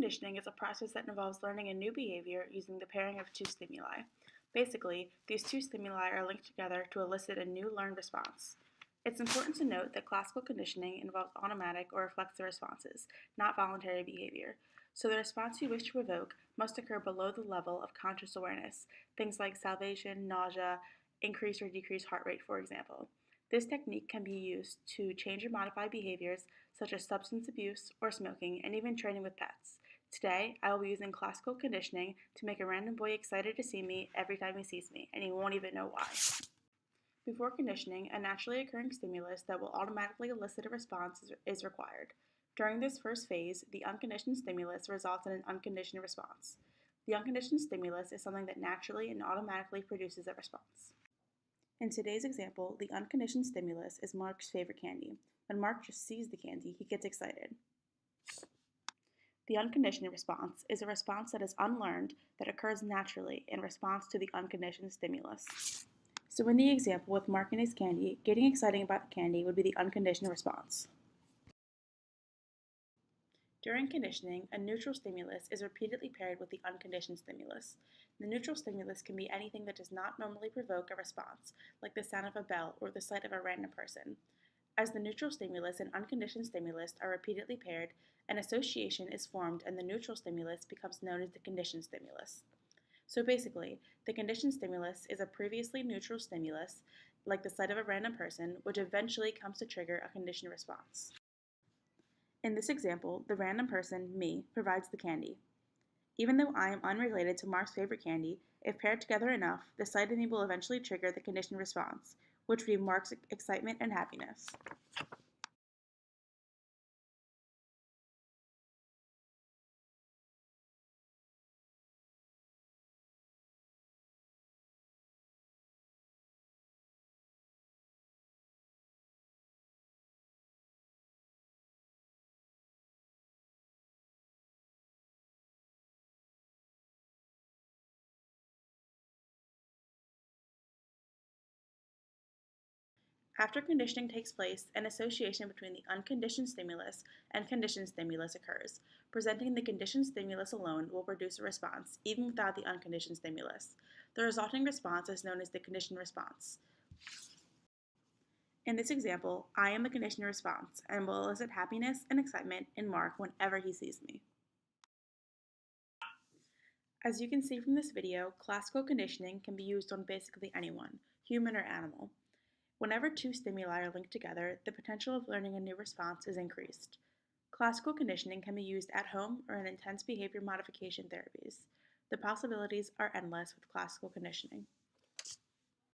conditioning is a process that involves learning a new behavior using the pairing of two stimuli. Basically, these two stimuli are linked together to elicit a new learned response. It's important to note that classical conditioning involves automatic or reflexive responses, not voluntary behavior. So the response you wish to provoke must occur below the level of conscious awareness, things like salivation, nausea, increase or decrease heart rate, for example. This technique can be used to change or modify behaviors such as substance abuse or smoking, and even training with pets. Today, I will be using classical conditioning to make a random boy excited to see me every time he sees me, and he won't even know why. Before conditioning, a naturally occurring stimulus that will automatically elicit a response is required. During this first phase, the unconditioned stimulus results in an unconditioned response. The unconditioned stimulus is something that naturally and automatically produces a response. In today's example, the unconditioned stimulus is Mark's favorite candy. When Mark just sees the candy, he gets excited. The unconditioned response is a response that is unlearned that occurs naturally in response to the unconditioned stimulus. So in the example with Mark and his candy, getting excited about the candy would be the unconditioned response. During conditioning, a neutral stimulus is repeatedly paired with the unconditioned stimulus. The neutral stimulus can be anything that does not normally provoke a response, like the sound of a bell or the sight of a random person. As the neutral stimulus and unconditioned stimulus are repeatedly paired, an association is formed and the neutral stimulus becomes known as the conditioned stimulus. So basically, the conditioned stimulus is a previously neutral stimulus, like the sight of a random person, which eventually comes to trigger a conditioned response. In this example, the random person, me, provides the candy. Even though I am unrelated to Mark's favorite candy, if paired together enough, the sight of me will eventually trigger the conditioned response, which would be Mark's excitement and happiness. After conditioning takes place, an association between the unconditioned stimulus and conditioned stimulus occurs. Presenting the conditioned stimulus alone will produce a response, even without the unconditioned stimulus. The resulting response is known as the conditioned response. In this example, I am the conditioned response and will elicit happiness and excitement in Mark whenever he sees me. As you can see from this video, classical conditioning can be used on basically anyone, human or animal. Whenever two stimuli are linked together, the potential of learning a new response is increased. Classical conditioning can be used at home or in intense behavior modification therapies. The possibilities are endless with classical conditioning.